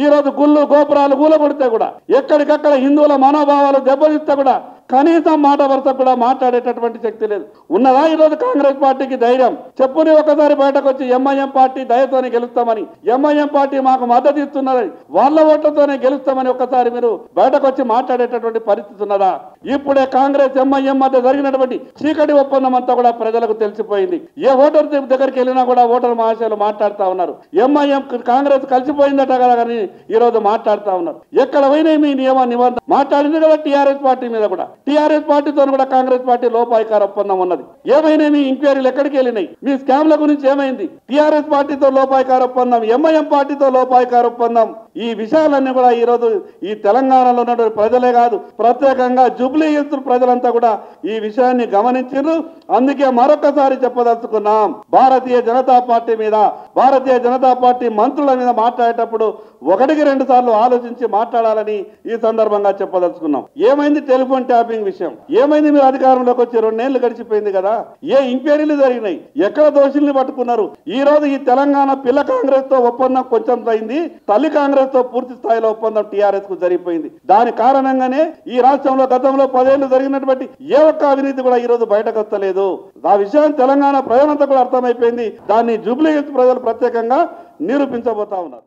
ఈ రోజు గుళ్ళు గోపురాలు కూలగొడితే కూడా, ఎక్కడికక్కడ హిందువుల మనోభావాలు దెబ్బతిస్తే కూడా కనీసం మాట వరుస కూడా మాట్లాడేటటువంటి శక్తి లేదు. ఉన్నదా ఈరోజు కాంగ్రెస్ పార్టీకి ధైర్యం? చెప్పుని ఒకసారి బయటకు వచ్చి ఎంఐఎం పార్టీ దయతోనే గెలుస్తామని, ఎంఐఎం పార్టీ మాకు మద్దతు ఇస్తున్నదని, వాళ్ళ ఓట్లతోనే గెలుస్తామని ఒక్కసారి మీరు బయటకు వచ్చి మాట్లాడేటటువంటి పరిస్థితి ఉన్నదా? ఇప్పుడే కాంగ్రెస్ ఎంఐఎం మధ్య జరిగినటువంటి చీకటి ఒప్పందం అంతా కూడా ప్రజలకు తెలిసిపోయింది. ఏ ఓటర్ దగ్గరికి వెళ్ళినా కూడా ఓటర్ మహాశయులు మాట్లాడుతూ ఉన్నారు, ఎంఐఎం కాంగ్రెస్ కలిసిపోయిందట కదా అని ఈ రోజు మాట్లాడుతూ ఉన్నారు. ఎక్కడ పోయినా మీ నియమ నిబంధన మాట్లాడింది కదా టీఆర్ఎస్ పార్టీ మీద కూడా. టీఆర్ఎస్ పార్టీతో కూడా కాంగ్రెస్ పార్టీ లోపాయికార ఒప్పందం ఉన్నది. ఏమైనా మీ ఇంక్వైరీలు ఎక్కడికి వెళ్ళినాయి? మీ స్కామ్ల గురించి ఏమైంది? టీఆర్ఎస్ పార్టీతో లోపాయికార ఒప్పందం, ఎంఐఎం పార్టీతో లోపాయికార ఒప్పందం, ఈ విషయాలన్నీ కూడా ఈ రోజు ఈ తెలంగాణలో ఉన్నటువంటి ప్రజలే కాదు, ప్రత్యేకంగా జూబ్లీ హిల్స్ ప్రజలంతా కూడా ఈ విషయాన్ని గమనించారు. అందుకే మరొకసారి చెప్పదలుచుకున్నాం, భారతీయ జనతా పార్టీ మీద, భారతీయ జనతా పార్టీ మంత్రుల మీద మాట్లాడేటప్పుడు ఒకటికి రెండు సార్లు ఆలోచించి మాట్లాడాలని ఈ సందర్భంగా చెప్పదలుచుకున్నాం. ఏమైంది టెలిఫోన్ ట్యాపింగ్ విషయం? ఏమైంది? మీరు అధికారంలోకి వచ్చి 2 నెలలు గడిచిపోయింది కదా, ఏ ఇంక్వైరీలు జరిగినాయి? ఎక్కడ దోషుల్ని పట్టుకున్నారు? ఈ రోజు ఈ తెలంగాణ పిల్ల కాంగ్రెస్ తో ఒప్పందం కొంచెం అయింది, తల్లి కాంగ్రెస్ తో పూర్తి స్థాయిలో ఒప్పందం టీఆర్ఎస్ కు జరిగిపోయింది. దాని కారణంగానే ఈ రాష్ట్రంలో గతంలో 10 ఏళ్లు జరిగినటువంటి ఏ ఒక్క అవినీతి కూడా ఈ రోజు బయటకు వస్తలేదు. ఆ విషయం తెలంగాణ ప్రజలంతా కూడా అర్థమైపోయింది. దాన్ని జూబ్లీ హిల్స్ ప్రజలు ప్రత్యేకంగా నిరూపించబోతా ఉన్నారు.